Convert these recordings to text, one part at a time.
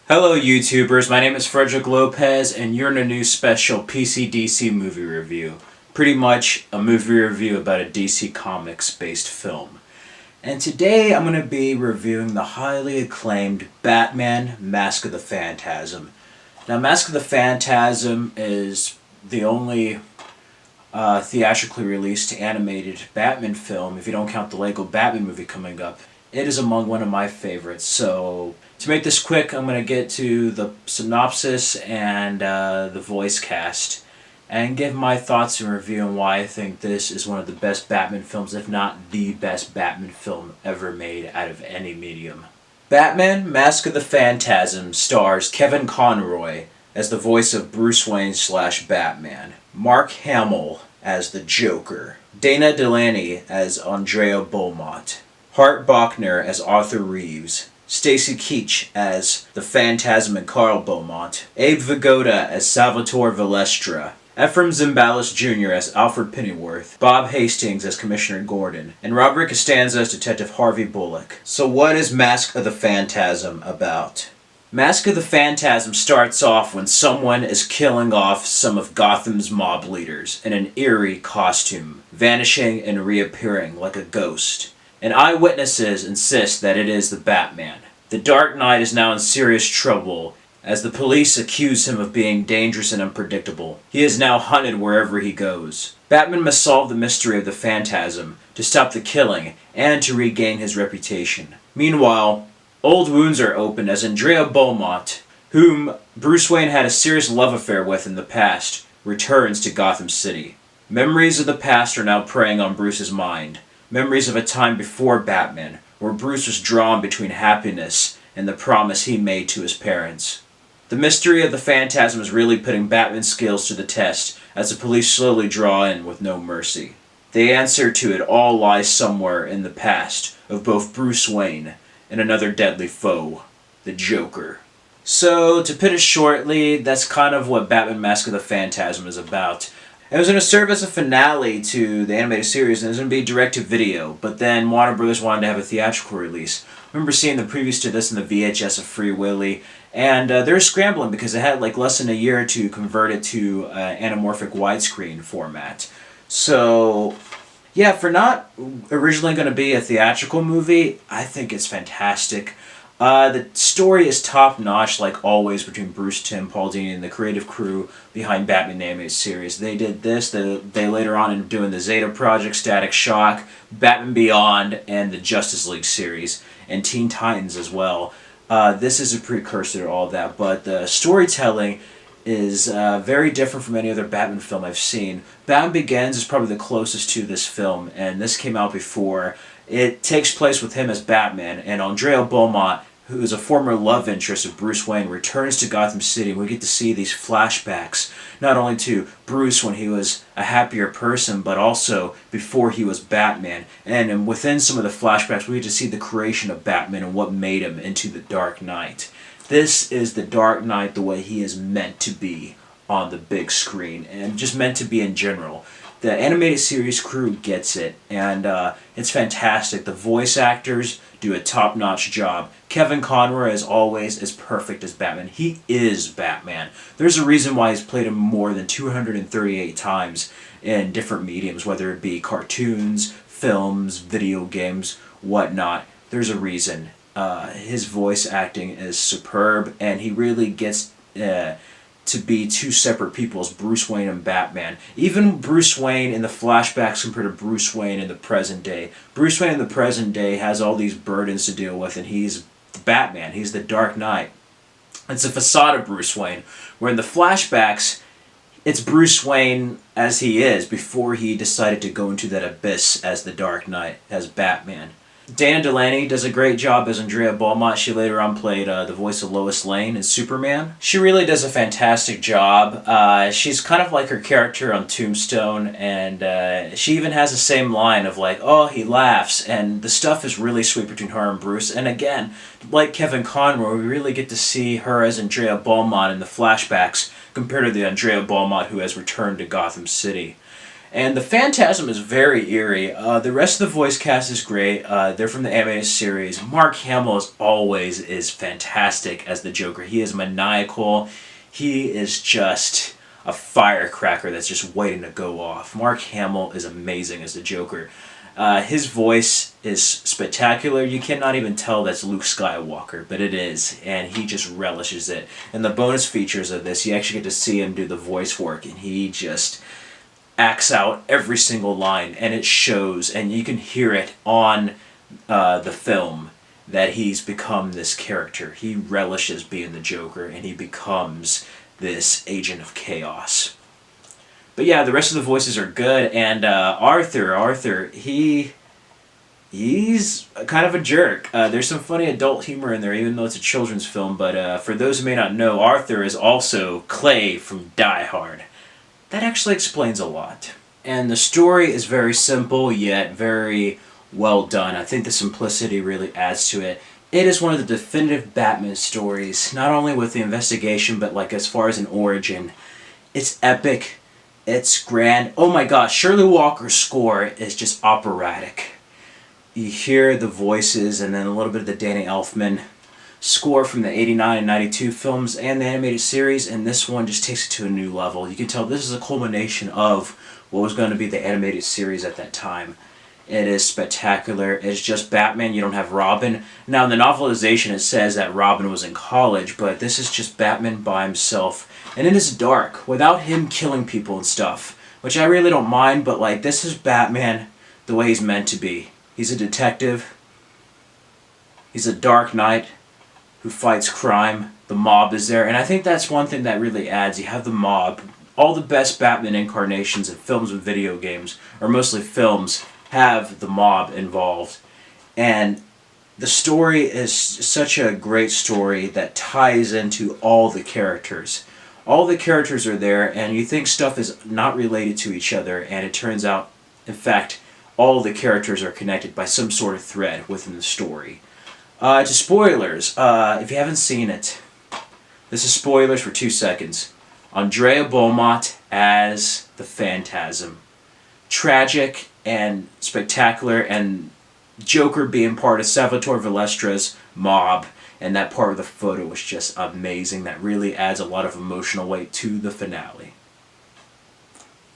Hello YouTubers, my name is Frederick Lopez and you're in a new special PC-DC movie review. Pretty much a movie review about a DC Comics based film. And today I'm going to be reviewing the highly acclaimed Batman Mask of the Phantasm. Now Mask of the Phantasm is the only theatrically released animated Batman film, if you don't count the Lego Batman movie coming up. It is among one of my favorites, so to make this quick, I'm going to get to the synopsis and the voice cast, and give my thoughts and review on why I think this is one of the best Batman films, if not the best Batman film ever made out of any medium. Batman Mask of the Phantasm stars Kevin Conroy as the voice of Bruce Wayne / Batman, Mark Hamill as the Joker, Dana Delany as Andrea Beaumont, Hart Bochner as Arthur Reeves, Stacy Keach as the Phantasm and Carl Beaumont, Abe Vigoda as Salvatore Valestra, Ephraim Zimbalist Jr. as Alfred Pennyworth, Bob Hastings as Commissioner Gordon, and Robert Costanza as Detective Harvey Bullock. So what is Mask of the Phantasm about? Mask of the Phantasm starts off when someone is killing off some of Gotham's mob leaders in an eerie costume, vanishing and reappearing like a ghost. And eyewitnesses insist that it is the Batman. The Dark Knight is now in serious trouble as the police accuse him of being dangerous and unpredictable. He is now hunted wherever he goes. Batman must solve the mystery of the Phantasm to stop the killing and to regain his reputation. Meanwhile, old wounds are opened as Andrea Beaumont, whom Bruce Wayne had a serious love affair with in the past, returns to Gotham City. Memories of the past are now preying on Bruce's mind. Memories of a time before Batman, where Bruce was drawn between happiness and the promise he made to his parents. The mystery of the Phantasm is really putting Batman's skills to the test, as the police slowly draw in with no mercy. The answer to it all lies somewhere in the past of both Bruce Wayne and another deadly foe, the Joker. So, to put it shortly, that's kind of what Batman Mask of the Phantasm is about. It was going to serve as a finale to the animated series, and it was going to be direct-to-video, but then Warner Bros. Wanted to have a theatrical release. I remember seeing the previews to this in the VHS of Free Willy, and they were scrambling because they had like less than a year to convert it to anamorphic widescreen format. So, yeah, for not originally going to be a theatrical movie, I think it's fantastic. The story is top-notch, like always, between Bruce Timm, Paul Dini, and the creative crew behind Batman the Animated Series. They did this, they later on ended up doing the Zeta Project, Static Shock, Batman Beyond, and the Justice League series, and Teen Titans as well. This is a precursor to all that, but the storytelling is very different from any other Batman film I've seen. Batman Begins is probably the closest to this film, and this came out before. It takes place with him as Batman, and Andrea Beaumont, who is a former love interest of Bruce Wayne, returns to Gotham City. We get to see these flashbacks, not only to Bruce when he was a happier person, but also before he was Batman. And within some of the flashbacks, we get to see the creation of Batman and what made him into the Dark Knight. This is the Dark Knight the way he is meant to be on the big screen, and just meant to be in general. The animated series crew gets it, and it's fantastic. The voice actors do a top-notch job. Kevin Conroy, as always, is perfect as Batman. He is Batman. There's a reason why he's played him more than 238 times in different mediums, whether it be cartoons, films, video games, whatnot. There's a reason. His voice acting is superb, and he really gets to be two separate people as Bruce Wayne and Batman. Even Bruce Wayne in the flashbacks compared to Bruce Wayne in the present day. Bruce Wayne in the present day has all these burdens to deal with, and he's Batman. He's the Dark Knight. It's a facade of Bruce Wayne, where in the flashbacks, it's Bruce Wayne as he is before he decided to go into that abyss as the Dark Knight, as Batman. Dana Delany does a great job as Andrea Beaumont. She later on played the voice of Lois Lane in Superman. She really does a fantastic job. She's kind of like her character on Tombstone, and she even has the same line of like, oh, he laughs, and the stuff is really sweet between her and Bruce. And again, like Kevin Conroy, we really get to see her as Andrea Beaumont in the flashbacks compared to the Andrea Beaumont who has returned to Gotham City. And the Phantasm is very eerie. The rest of the voice cast is great. They're from the animated series. Mark Hamill, as always, is fantastic as the Joker. He is maniacal. He is just a firecracker that's just waiting to go off. Mark Hamill is amazing as the Joker. His voice is spectacular. You cannot even tell that's Luke Skywalker, but it is, and he just relishes it. And the bonus features of this, you actually get to see him do the voice work, and he just acts out every single line, and it shows, and you can hear it on the film that he's become this character. He relishes being the Joker, and he becomes this agent of chaos. But yeah, the rest of the voices are good, and Arthur, he's kind of a jerk. There's some funny adult humor in there, even though it's a children's film, but for those who may not know, Arthur is also Clay from Die Hard. That actually explains a lot. And the story is very simple, yet very well done. I think the simplicity really adds to it. It is one of the definitive Batman stories, not only with the investigation, but like as far as an origin. It's epic. It's grand. Oh my gosh, Shirley Walker's score is just operatic. You hear the voices and then a little bit of the Danny Elfman score from the 89 and 92 films and the animated series, and this one just takes it to a new level. You can tell this is a culmination of what was going to be the animated series at that time. It is spectacular. It's just Batman. You don't have Robin. Now, in the novelization, it says that Robin was in college, but this is just Batman by himself. And it is dark, without him killing people and stuff, which I really don't mind, but like, this is Batman the way he's meant to be. He's a detective. He's a dark knight who fights crime. The mob is there, and I think that's one thing that really adds. You have the mob. All the best Batman incarnations in films and video games, or mostly films, have the mob involved. And the story is such a great story that ties into all the characters. All the characters are there, and you think stuff is not related to each other, and it turns out, in fact, all the characters are connected by some sort of thread within the story. To spoilers, if you haven't seen it, this is spoilers for 2 seconds. Andrea Beaumont as the Phantasm. Tragic and spectacular, and Joker being part of Salvatore Valestra's mob, and that part of the photo was just amazing. That really adds a lot of emotional weight to the finale.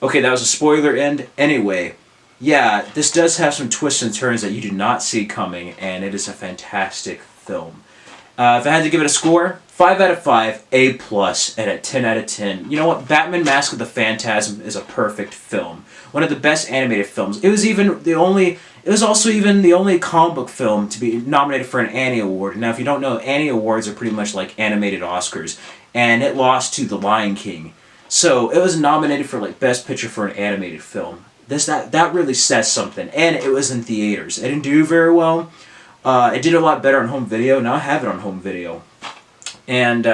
Okay, that was a spoiler end. Anyway, yeah, this does have some twists and turns that you do not see coming, and it is a fantastic film. If I had to give it a score, 5 out of 5, A+, and a 10 out of 10. You know what? Batman Mask of the Phantasm is a perfect film. One of the best animated films. It was also even the only comic book film to be nominated for an Annie Award. Now, if you don't know, Annie Awards are pretty much like animated Oscars, and it lost to The Lion King. So it was nominated for like Best Picture for an animated film. That really says something, and it was in theaters. It didn't do very well. It did a lot better on home video. Now I have it on home video, and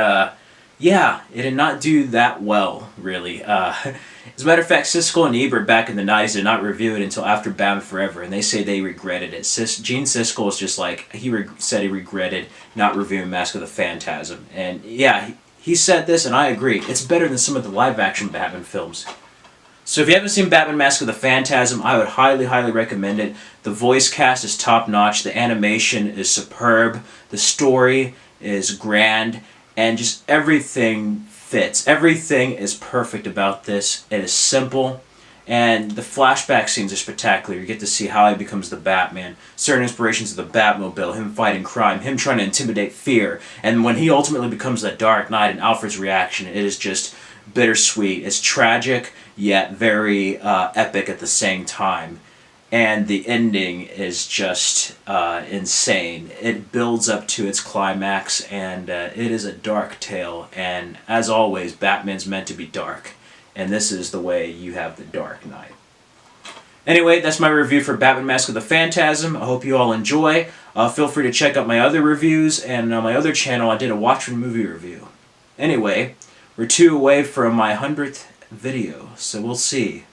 yeah, it did not do that well, really. As a matter of fact, Siskel and Ebert back in the 90s did not review it until after Batman Forever, and they say they regretted it. Gene Siskel is just like, said he regretted not reviewing Mask of the Phantasm. And yeah, he said this, and I agree. It's better than some of the live-action Batman films. So if you haven't seen Batman Mask of the Phantasm, I would highly, highly recommend it. The voice cast is top-notch. The animation is superb. The story is grand. And just everything fits. Everything is perfect about this. It is simple. And the flashback scenes are spectacular. You get to see how he becomes the Batman. Certain inspirations of the Batmobile, him fighting crime, him trying to intimidate fear. And when he ultimately becomes the Dark Knight and Alfred's reaction, it is just bittersweet. It's tragic, yet very epic at the same time. And the ending is just insane. It builds up to its climax, and it is a dark tale. And as always, Batman's meant to be dark. And this is the way you have the Dark Knight. Anyway, that's my review for Batman Mask of the Phantasm. I hope you all enjoy. Feel free to check out my other reviews, and on my other channel I did a watch and movie review. Anyway, we're 2 away from my 100th video, so we'll see.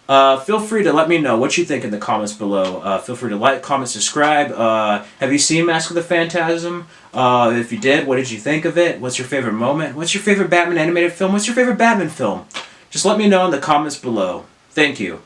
Feel free to let me know what you think in the comments below. Feel free to like, comment, subscribe. Have you seen Mask of the Phantasm? If you did, what did you think of it? What's your favorite moment? What's your favorite Batman animated film? What's your favorite Batman film? Just let me know in the comments below. Thank you.